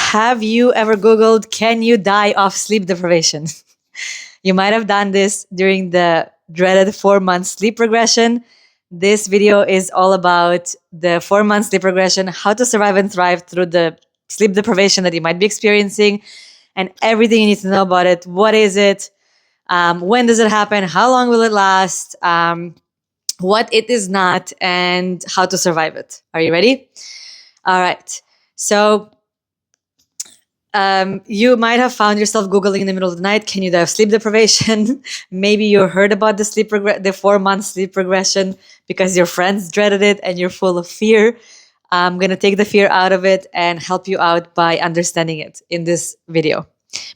Have you ever Googled, can you die of sleep deprivation? You might have done this during the dreaded 4 month sleep regression. This video is all about the 4 month sleep regression, how to survive and thrive through the sleep deprivation that you might be experiencing, and everything you need to know about it. What is it? When does it happen? How long will it last? What it is not, and how to survive it. Are you ready? All right. So, you might have found yourself Googling in the middle of the night, can you die of sleep deprivation? Maybe you heard about the the 4 month sleep regression because your friends dreaded it and you're full of fear. I'm going to take the fear out of it and help you out by understanding it in this video.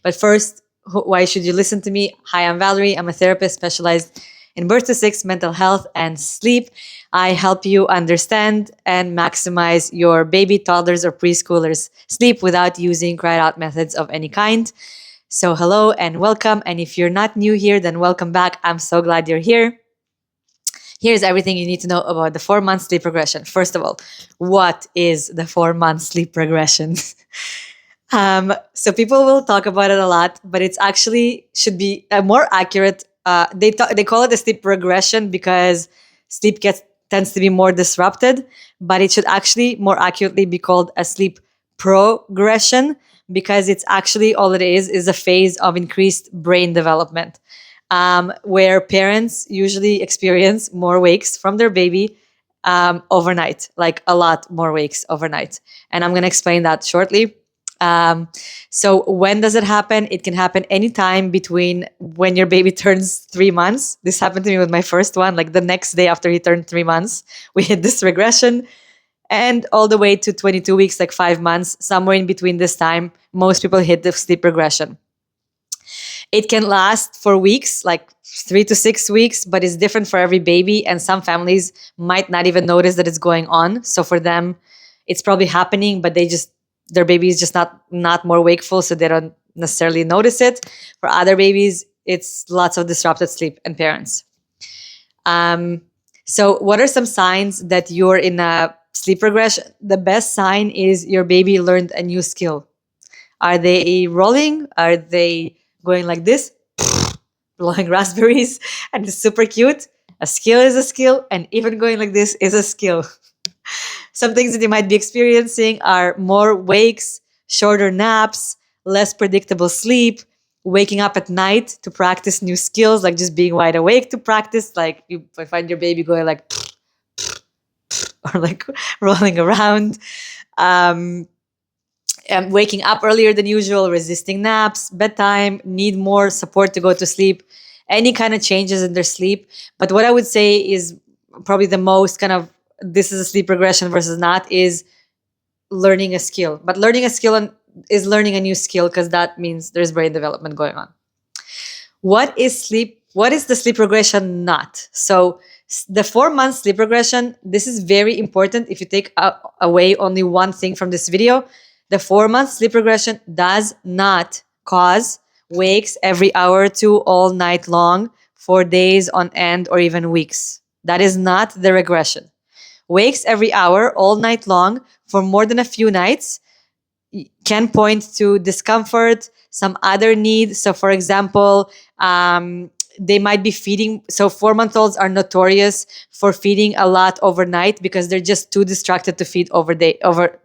But first, why should you listen to me? Hi, I'm Valerie. I'm a therapist specialized in birth to six, mental health, and sleep. I help you understand and maximize your baby, toddlers, or preschoolers' sleep without using cried out methods of any kind. So, hello and welcome. And if you're not new here, then welcome back. I'm so glad you're here. Here's everything you need to know about the 4 month sleep regression. First of all, what is the 4 month sleep regression? So people will talk about it a lot, but it's actually should be a more accurate. They call it a sleep regression because sleep tends to be more disrupted, but it should actually more accurately be called a sleep progression because it's actually all it is a phase of increased brain development, where parents usually experience more wakes from their baby overnight, like a lot more wakes overnight, and I'm going to explain that shortly. So when does it happen? It can happen anytime between when your baby turns 3 months. This happened to me with my first one, like the next day after he turned 3 months, we hit this regression, and all the way to 22 weeks, like 5 months, somewhere in between this time, most people hit the sleep regression. It can last for weeks, like 3 to 6 weeks, but it's different for every baby. And some families might not even notice that it's going on. So for them, it's probably happening, but their baby is just not more wakeful, so they don't necessarily notice it. For other babies, it's lots of disrupted sleep and parents. So what are some signs that you're in a sleep regression? The best sign is your baby learned a new skill. Are they rolling? Are they going like this? Blowing raspberries? And it's super cute. A skill is a skill, and even going like this is a skill. Some things that you might be experiencing are more wakes, shorter naps, less predictable sleep, waking up at night to practice new skills, like just being wide awake to practice. Like you find your baby going like, or like rolling around. And waking up earlier than usual, resisting naps, bedtime, need more support to go to sleep, any kind of changes in their sleep. But what I would say is probably the most kind of this is a sleep regression versus not is learning a skill. But learning a skill is learning a new skill because that means there's brain development going on. What is sleep? What is the sleep regression not? So the 4 month sleep regression, this is very important. If you take away only one thing from this video, the 4 month sleep regression does not cause wakes every hour or two all night long for days on end or even weeks. That is not the regression. Wakes every hour all night long for more than a few nights can point to discomfort, some other need. So, for example, they might be feeding. So 4 month olds are notorious for feeding a lot overnight because they're just too distracted to feed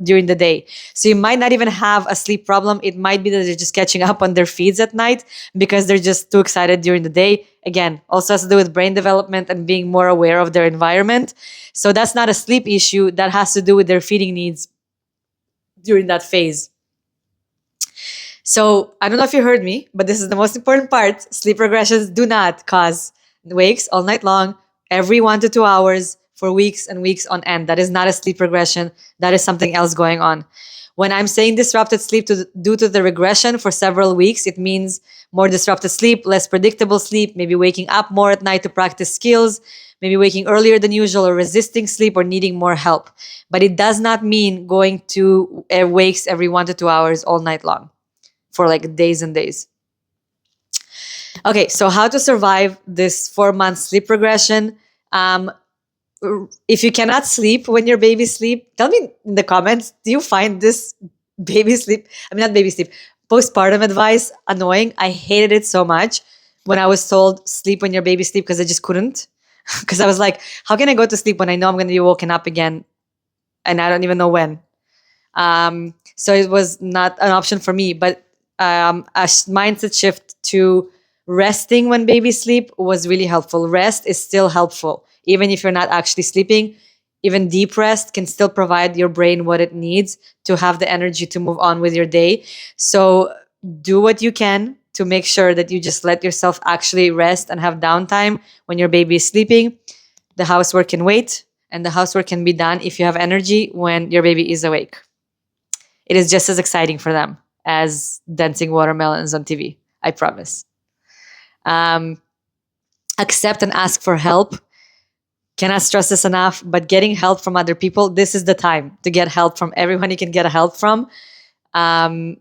during the day. So you might not even have a sleep problem. It might be that they're just catching up on their feeds at night because they're just too excited during the day. Again, also has to do with brain development and being more aware of their environment. So that's not a sleep issue. That has to do with their feeding needs during that phase. So I don't know if you heard me, but this is the most important part. Sleep regressions do not cause wakes all night long, every 1 to 2 hours for weeks and weeks on end. That is not a sleep regression. That is something else going on. When I'm saying disrupted sleep due to the regression for several weeks, it means more disrupted sleep, less predictable sleep, maybe waking up more at night to practice skills, maybe waking earlier than usual or resisting sleep or needing more help. But it does not mean going to wakes every 1 to 2 hours all night long for like days and days. Okay, so how to survive this 4 month sleep regression? If you cannot sleep when your baby sleep, tell me in the comments, do you find this baby sleep. I mean, not baby sleep. Postpartum advice, annoying. I hated it so much when I was told sleep when your baby sleep because I just couldn't. Because I was like, how can I go to sleep when I know I'm going to be woken up again and I don't even know when? So it was not an option for me. But mindset shift to resting when babies sleep was really helpful. Rest is still helpful, even if you're not actually sleeping. Even deep rest can still provide your brain what it needs to have the energy to move on with your day. So do what you can to make sure that you just let yourself actually rest and have downtime when your baby is sleeping. The housework can wait, and the housework can be done if you have energy when your baby is awake. It is just as exciting for them as dancing watermelons on TV. I promise. Um, Accept and ask for help. Cannot stress this enough, but getting help from other people, this is the time to get help from everyone you can get help from. Um,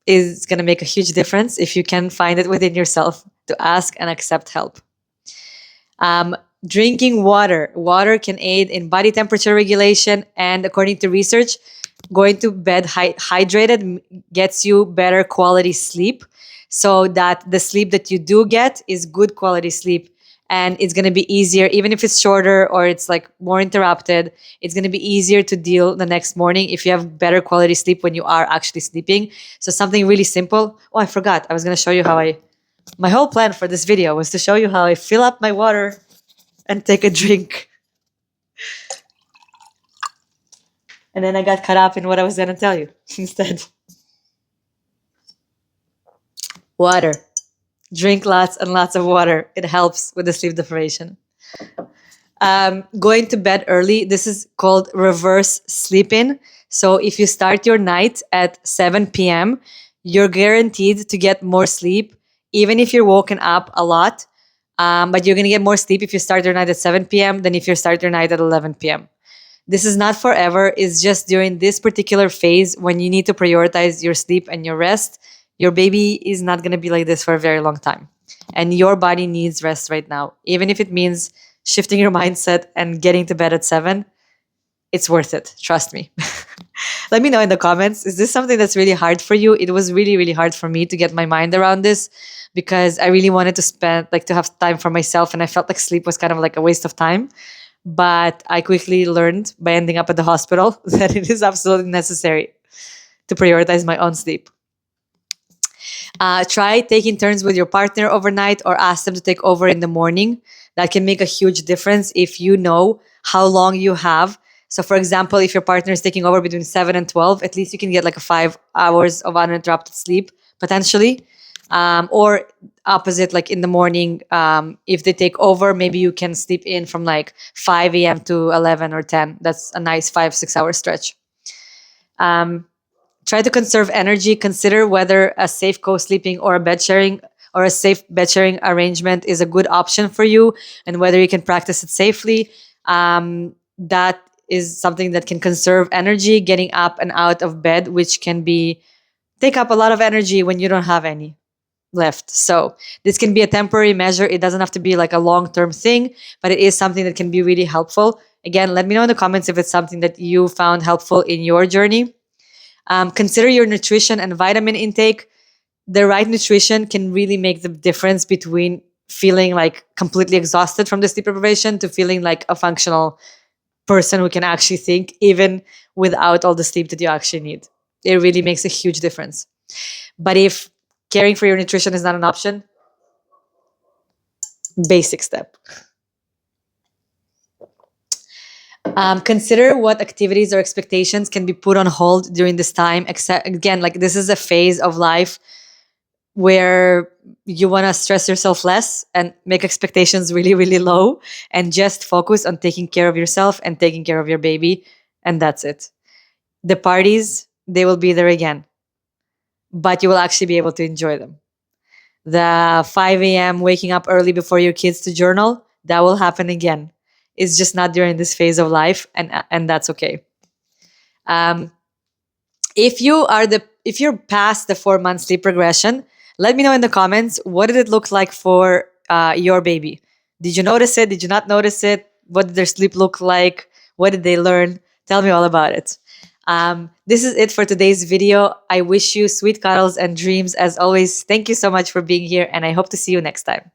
is going to make a huge difference if you can find it within yourself to ask and accept help. Um, Drinking water. Water can aid in body temperature regulation, and according to research, going to bed hydrated gets you better quality sleep, so that the sleep that you do get is good quality sleep, and it's going to be easier even if it's shorter or it's like more interrupted. It's going to be easier to deal the next morning if you have better quality sleep when you are actually sleeping. So something really simple. Oh, I forgot, I was going to show you how I my whole plan for this video was to show you how I fill up my water and take a drink. And then I got caught up in what I was going to tell you instead. Water. Drink lots and lots of water. It helps with the sleep deprivation. Going to bed early. This is called reverse sleep-in. So if you start your night at 7 p.m., you're guaranteed to get more sleep, even if you're woken up a lot. But you're going to get more sleep if you start your night at 7 p.m. than if you start your night at 11 p.m. This is not forever. It's just during this particular phase when you need to prioritize your sleep and your rest. Your baby is not going to be like this for a very long time. And your body needs rest right now. Even if it means shifting your mindset and getting to bed at 7, it's worth it. Trust me. Let me know in the comments. Is this something that's really hard for you? It was really, really hard for me to get my mind around this because I really wanted to spend, like, to have time for myself. And I felt like sleep was kind of like a waste of time. But I quickly learned by ending up at the hospital that it is absolutely necessary to prioritize my own sleep. Try taking turns with your partner overnight or ask them to take over in the morning. That can make a huge difference if you know how long you have. So, for example, if your partner is taking over between 7 and 12, at least you can get like a 5 hours of uninterrupted sleep potentially. Or opposite, like in the morning, if they take over, maybe you can sleep in from like 5 a.m. to 11 or 10. That's a nice 5-6 hour stretch. Try to conserve energy. Consider whether a safe co-sleeping or a safe bed sharing arrangement is a good option for you, and whether you can practice it safely. That is something that can conserve energy, getting up and out of bed, which can be take up a lot of energy when you don't have any left. So this can be a temporary measure. It doesn't have to be like a long-term thing, but it is something that can be really helpful. Again, let me know in the comments if it's something that you found helpful in your journey. Consider your nutrition and vitamin intake. The right nutrition can really make the difference between feeling like completely exhausted from the sleep deprivation to feeling like a functional person who can actually think even without all the sleep that you actually need. It really makes a huge difference. But if caring for your nutrition is not an option, basic step. Consider what activities or expectations can be put on hold during this time. Except, again, like this is a phase of life where you want to stress yourself less and make expectations really, really low and just focus on taking care of yourself and taking care of your baby. And that's it. The parties, they will be there again, but you will actually be able to enjoy them. The 5 a.m. waking up early before your kids to journal, that will happen again. It's just not during this phase of life, and that's okay. Um, if you're past the 4-month sleep regression, let me know in the comments, what did it look like for your baby? Did you notice it? Did you not notice it? What did their sleep look like? What did they learn? Tell me all about it. This is it for today's video. I wish you sweet cuddles and dreams as always. Thank you so much for being here, and I hope to see you next time.